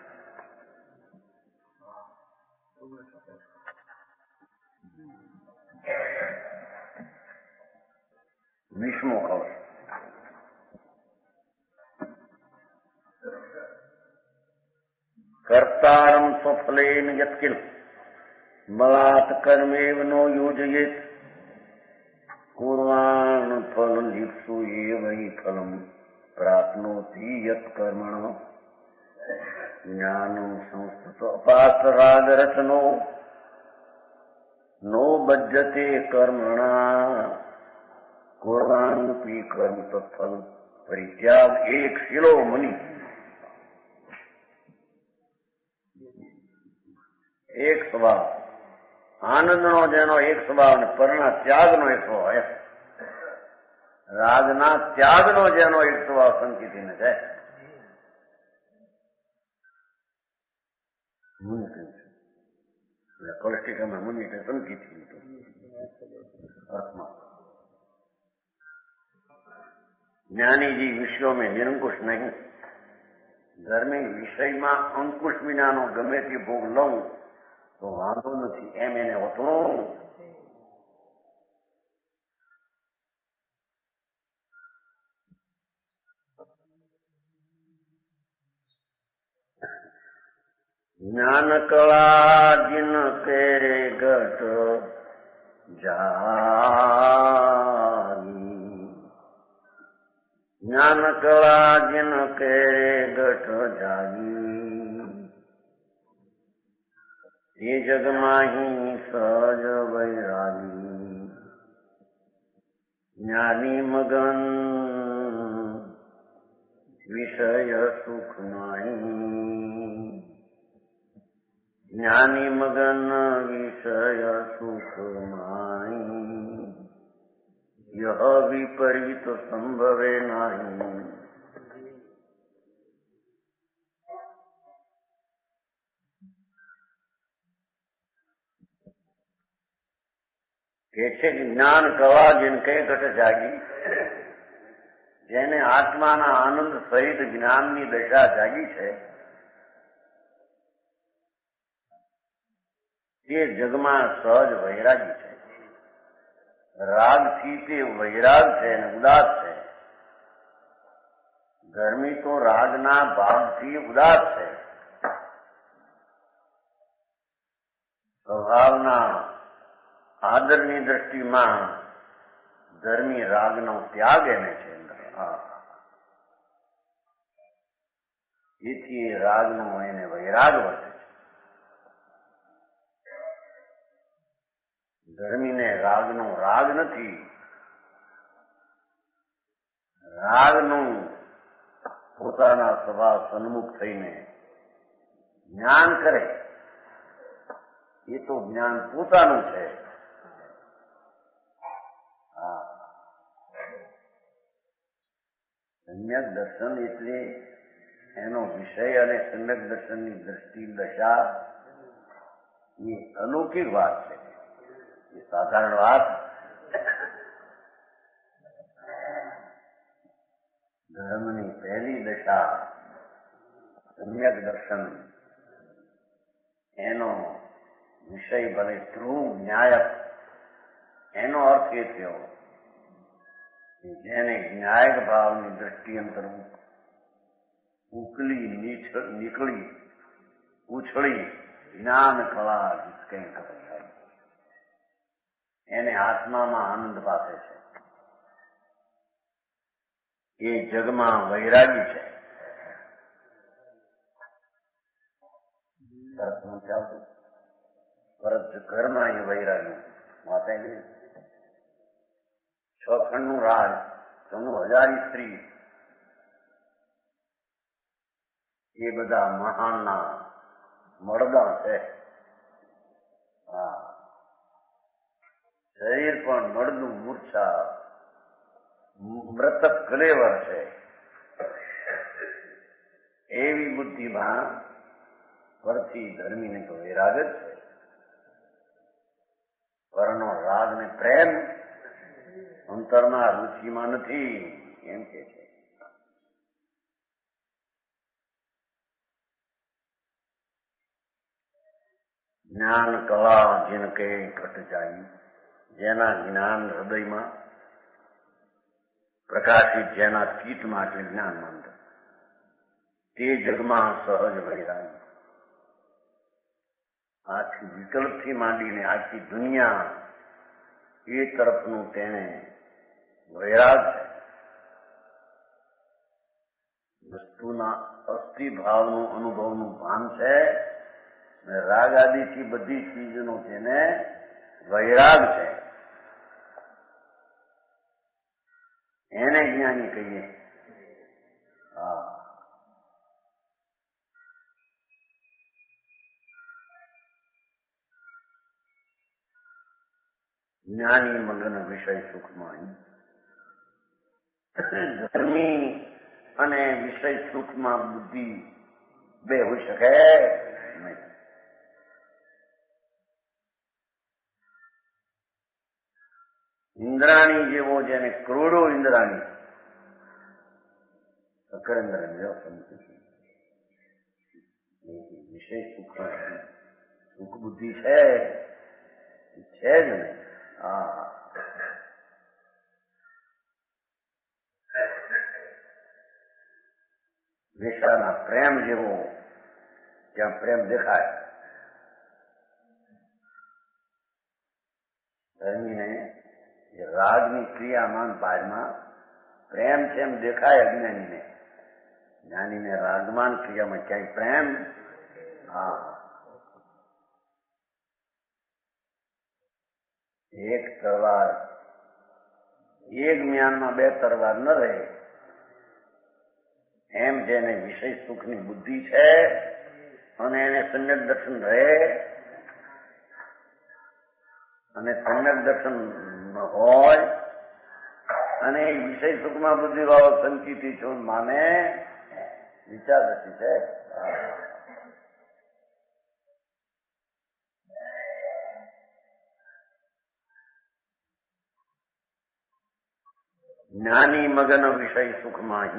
વિષ્ણુ કહે કર્તારમ સ્વફલેન યત્કિલ બલાત કર્મેવ નો યોજયેત કુર્વાણ ફલ લીપ્સુ એવૈ ફલમ પ્રાપ્નોતિ યત કર્મણ જ્ઞાનમ સંસ્કૃત અપાસ રાગ રચનો નો બજ્જતે કર્મણા कुर्वाणपी कर्म तत्फल परित्याग एक शिलो मुनि. एक स्वभाव આનંદનો જેનો એક સ્વભાવ ને પરના ત્યાગનો એક સ્વભાવ, રાગના ત્યાગનો જેનો એક સ્વભાવ સંકિતીને છે. મુનિ એટલે કૌષ્ટિકમાં મુનિ એટલે સંકિતી અર્થમાં. ज्ञानी जी विषयों में निरंकुश नहीं. घर में विषय में अंकुश विनानो गमे ते भोग लऊं तो वांधो नहीं, एम एने वतनो. ज्ञान कला जिन तेरे घट जागी, ज्ञान कला जिन केरे घट जागी, ये जग माही सहज वैरागी. ज्ञानी मगन विषय सुख माही। ज्ञानी मगन विषय सुख माही, यह विपरीत संभवे नहीं। કે છે જ્ઞાન કવા जिनके ઘટ જાગી, જેને આત્માના આનંદ સહિત જ્ઞાનની દશા જાગી છે તે જગમાં સહજ વૈરાગી છે. રાગથી તે વૈરાગ છે અને ઉદાસ છે. ગરમી તો રાગના ભાવથી ઉદાસ છે. સ્વભાવના આદરની દ્રષ્ટિમાં ધર્મી રાગનો ત્યાગ એને છે. એથી રાગનો એને વૈરાગ વર્તે છે. ધર્મીને રાગનો રાગ નથી. રાગનું પોતાના સ્વભાવ સન્મુખ થઈને જ્ઞાન કરે એ તો જ્ઞાન પોતાનું છે. સમ્યક દર્શન એટલે એનો વિષય અને સમ્યક દર્શનની દ્રષ્ટિ દશા એ અલૌકિક વાત છે. એ સાધારણ વાત ધર્મની પહેલી દશા સમ્યક દર્શન. એનો વિષય ભલે ધ્રુવ ન્યાયક. એનો અર્થ એ થયો જેને ન્યાયક ભાવની દ્રષ્ટિ અંતર ઉકલી નીકળી ઉછળી જ્ઞાન કળા કઈ કપાય એને આત્મામાં આનંદ પામે છે. એ જગમાં વૈરાગી છે. પરત ઘરમાં એ વૈરાગી માતા ગઈ. 6 ખંડનું રાજ, 90,000 સ્ત્રી, એ બધા મહાનના મળદા છે. શરીર પણ મળદું મૂર્છા મૃતક કલેવર છે. એવી બુદ્ધિમાં પરથી ધર્મીને તો વૈરાગ જ છે. પરનો રાગ ને પ્રેમ અંતરમાં રુચિમાં નથી એમ કે છે. જ્ઞાન કળા जिनके ઘટ જાઈ, જેના જ્ઞાન હૃદયમાં પ્રકાશિત, જેના ચિત્તમાં એટલે જ્ઞાન મંદ, તે જગમાં સહજ વૈરાગ. આખી વિકલ્પથી માંડીને આખી દુનિયા એ તરફનું તેને વૈરાગ છે. વસ્તુના અસ્થિભાવનું અનુભવનું ભાન છે. રાગ આદિથી બધી ચીજનો તેને વૈરાગ છે. એને જ્ઞાની કહીએ. જ્ઞાની મગન વિષય સુખમાં. ધર્મી અને વિષય સુખમાં બુદ્ધિ બે હોઈ શકે નહીં. ઇન્દ્રાણી જેવો જેને કરોડો ઇન્દ્રાણી અકરેન્દ્ર વિષય સુખ બુદ્ધિ છે જ નહીં. વેશાના પ્રેમ જેવો ત્યાં પ્રેમ દેખાય. ધર્મીને રાગની ક્રિયામાં બાદમાં પ્રેમ છે એમ દેખાય અજ્ઞાનીને. જ્ઞાનીને રાગમાન ક્રિયામાં ક્યાંય પ્રેમ. એક તલવાર, એક મ્યાનમાં 2 તલવાર ન રહે એમ જેને વિષય સુખની બુદ્ધિ છે અને એને સમ્યક દર્શન રહે અને સમ્યક દર્શન હોય અને એ વિષય સુખમાં બુદ્ધિ ભાવ સંચિતી છું માને વિચાર દ્રષ્ટિ છે. જ્ઞાની મગન વિષય સુખમાં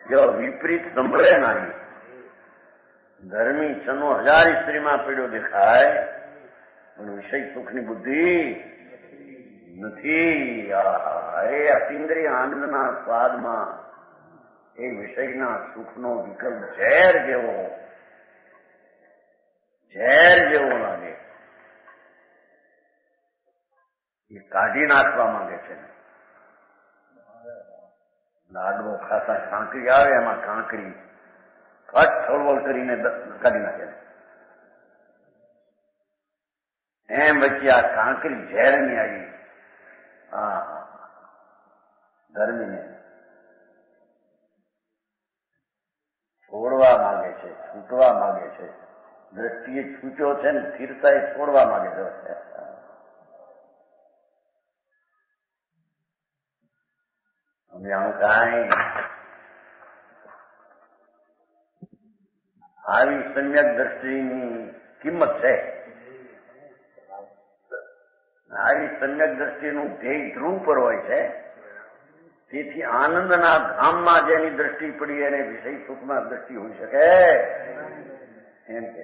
જો વિપરીત સંભળે નહીં. ધર્મી ચનો 1000 સ્ત્રીમાં પીડ્યો દેખાય પણ વિષય સુખની બુદ્ધિ નથી. અરે અતિન્દ્રિય આનંદના સ્વાદમાં એ વિષયના સુખનો વિકલ્પ ઝેર જેવો લાગે. એ કાઢી નાખવા માંગે છે. લાડવો ખાતા કાંકરી આવે એમાં કાંકરી ફટ છોડવોળ કરીને કાઢી નાખે. એમ વચ્ચે આ કાંકરી ઝેરની આવી ધર્મીને છોડવા માંગે છે, છૂટવા માંગે છે. દ્રષ્ટિએ છૂટ્યો છે ને સ્થિરતા એ છોડવા માંગે છે. કાંઈ આવી સમ્યક દ્રષ્ટિની કિંમત છે. આવી સમ્યક દ્રષ્ટિનું ધ્યેય ધ્રુવ પર હોય છે. તેથી આનંદના ધામમાં જેની દ્રષ્ટિ પડી એને વિષય સુખમાં દ્રષ્ટિ હોઈ શકે એમ કે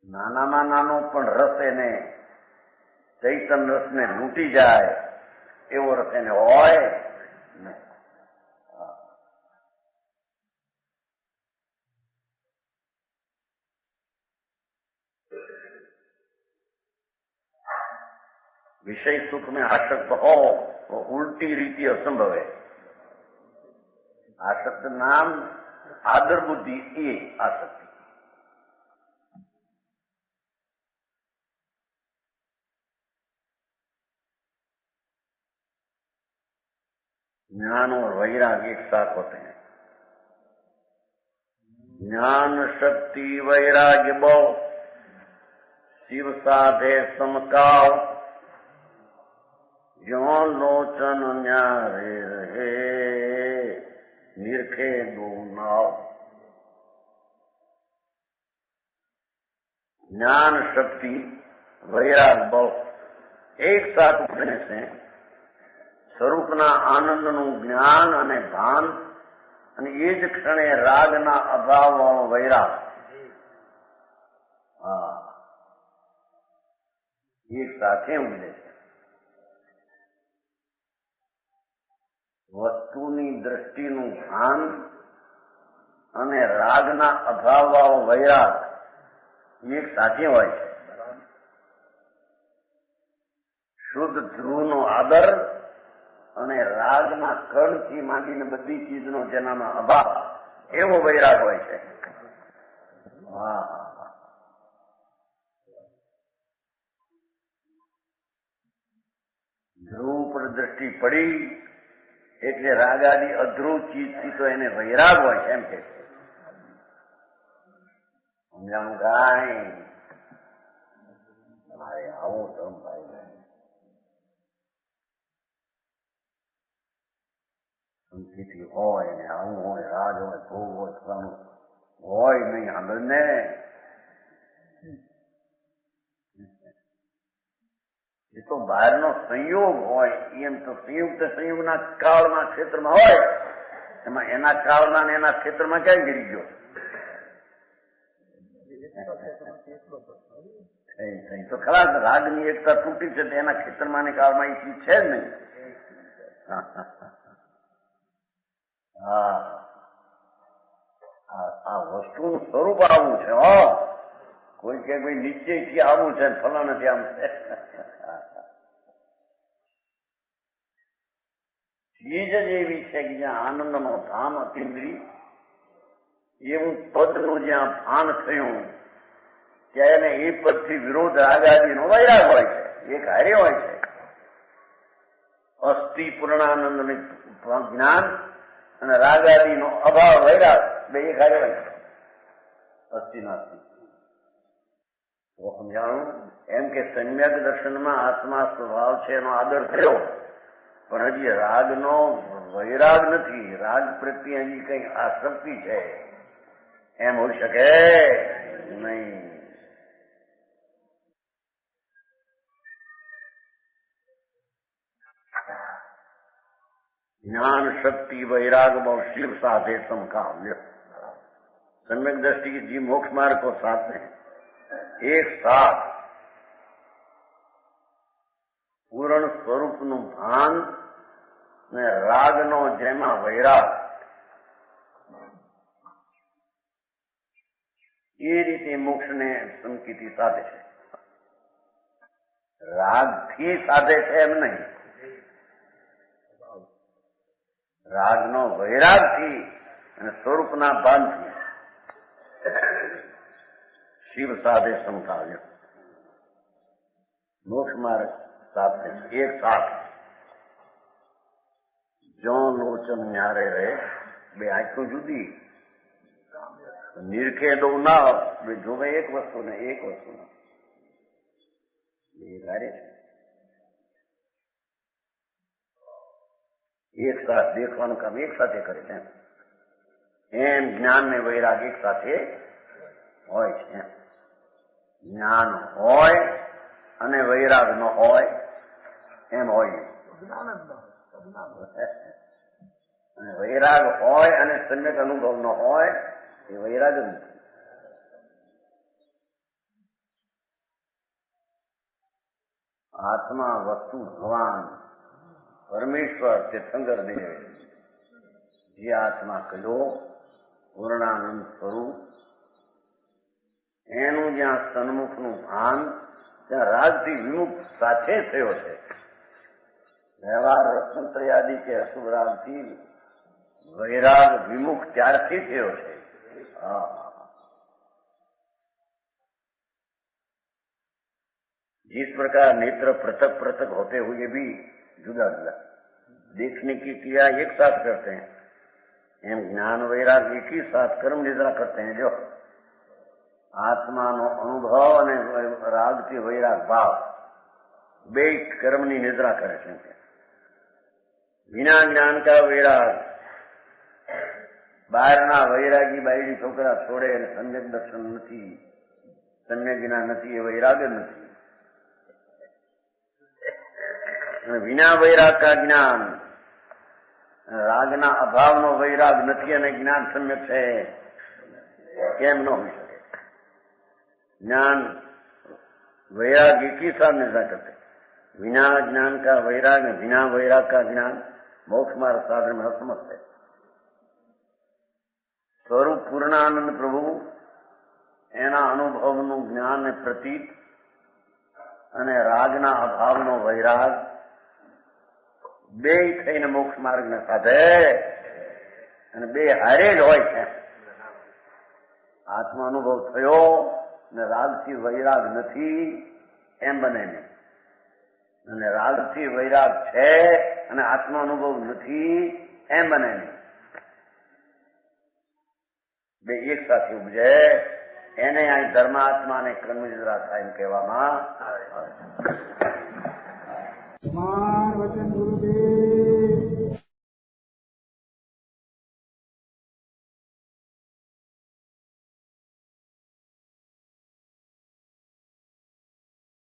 નાનામાં નાનો પણ રસ એને ચૈતન રસને લૂંટી જાય એવો રસ એને હોય નહીં. विषय सुख में आसक्त हो वो उल्टी रीति असंभव है. आसक्त नाम आदर बुद्धि ये आसक्ति. ज्ञान और वैराग एक साथ होते हैं. ज्ञान शक्ति वैराग्य बो शिव साधे समकाव जो लोचन न्यारे रहे निरखे दो नाव. ज्ञान शक्ति वैराग बल एक साथ उठने से સ્વરૂપના આનંદનું જ્ઞાન અને ભાન અને એ જ ક્ષણે રાગના અભાવવાળો વૈરાગ એક સાથે ઉડે છે. વસ્તુની દ્રષ્ટિનું ભાન અને રાગના અભાવવાળો વૈરાગ એક સાથે હોય છે. શુદ્ધ ધ્રુવનો આદર અને રાગના કણથી માંડીને બધી ચીજનો જેનામાં અભાવ એવો વૈરાગ હોય છે. ધ્રુવ પર દ્રષ્ટિ પડી એટલે રાગાદી અધ્રુવ ચીજથી તો એને વૈરાગ હોય છે એમ કે સમજાણું કાંઈ મારે આવું ધમ ભાઈ સંસ્કૃતિ હોય ને આવું હોય રાજ હોય ભોગ હોય ફલાણું હોય નહીં આગળ ને એ તો બહારનો સંયોગ હોય. એમ તો સંયુક્ત સંયોગના કાળના ક્ષેત્રમાં હોય એમાં એના કાળના ને એના ક્ષેત્રમાં ક્યાં ગીરી ગયો તો ખરા રાગની એકતા તૂટી છે એના ક્ષેત્રમાં ને કાળમાં એ ચીજ છે જ નહીં. આ વસ્તુનું સ્વરૂપ આવું છે. કોઈ કે ભાઈ નિશ્ચયથી આવું છે ફલાણાથી આમ છે. ચીજ જ એવી છે કે જ્યાં આનંદનો ધામ અતિન્દ્રિય એવું પદનું જ્યાં ભાન થયું ત્યાં એને એ પદથી વિરોધ રાગાદીનો વૈરાગ હોય છે. એક હારે હોય છે. અસ્થિ પૂર્ણાનંદ જ્ઞાન અને રાગાદીનો અભાવ વૈરાગ બે એક હારે અસ્થિ નાસ્તિ. તો સમજાણું એમ કે સમ્યક દર્શનમાં આત્મા સ્વભાવ છે એનો આદર થયો, પણ હજી રાગનો વૈરાગ નથી, રાગ પ્રત્યે હજી કઈ આસક્તિ છે એમ હોઈ શકે નહીં. જ્ઞાન શક્તિ वैराग शिव साधे समकाव्य. सम्यक दृष्टि की जी मोक्ष मार्ग को साथ में एक साथ પૂર્ણ સ્વરૂપનું ભાન ને રાગનો જેમાં વૈરાગ એ રીતે મોક્ષને સંકિતી સાધે છે. રાગથી સાધે છે એમ નહીં, રાગનો વૈરાગથી અને સ્વરૂપના ભાનથી શિવ સાધે સમકાવ્ય મોક્ષ માર્ગ साथ एक साथ जो लोचन न्यारे रहे बे आंखों जुदी निरखे दो ना बे जो में एक वस्तु ने एक वस्तु ना ये कार्य एक साथ देखવાનું કામ એક સાથે કરે છે એમ જ્ઞાન ને વૈરાગ એક સાથે હોય છે. જ્ઞાન હોય અને વૈરાગ ન હોય એમ હોય, અને વૈરાગ હોય અને સમ્યક અનુભવ ન હોય એ વૈરાગ જ નથી. આત્મા વસ્તુ ભગવાન પરમેશ્વર તીર્થંકર દેવ જે આત્મા કહ્યો પૂર્ણાનંદ સ્વરૂપ એનું જ્યાં સન્મુખનું ભાન ત્યાં રાગથી વિમુક્ત સાથે થયો છે. વ્યવહાર રત્નત્રયાદી કે અશુભ રાગથી वैराग विमुख ત્યારથી થયો છે. जिस प्रकार नेत्र पृथक पृथक होते हुए भी जुदा जुदा देखने की क्रिया एक साथ करते हैं, एम ज्ञान वैराग एक ही साथ कर्म निद्रा करते हैं. जो આત્માનો અનુભવ અને રાગથી વૈરાગ ભાવ બે કર્મની નિદ્રા કરે છે. વિના જ્ઞાન કા વૈરાગ, બહારના વૈરાગી બાયડી છોકરા છોડે અને સમ્યક દર્શન નથી, સમ્યક જ્ઞાન નથી, એ વૈરાગ જ નથી. વિના વૈરાગ કા જ્ઞાન, રાગના અભાવનો વૈરાગ નથી અને જ્ઞાન સમ્યક છે કેમ ન હોય શકે? ज्ञान वैराग एक ही साथ निद्रा करते. बिना ज्ञान का वैराग, बिना वैराग का ज्ञान मोक्ष मार्ग साधन में असमर्थ है. स्वरूप पूर्णानंद प्रभु एना अनुभवનું જ્ઞાન ને પ્રતીત અને રાગના અભાવનો વૈરાગ બે થઈને મોક્ષ માર્ગને સાધે અને બે હારે જ હોય છે. આત્મા અનુભવ થયો ને રાગથી વૈરાગ નથી એમ બને નહીં, અને રાગથી વૈરાગ છે અને આત્મા અનુભવ નથી એમ બને નહીં. બે એક સાથે ઉપજે એને અહીં ધર્માત્મા ને કર્મ નિદ્રા થાય એમ કહેવામાં આવે. વચન ગુરુદેવ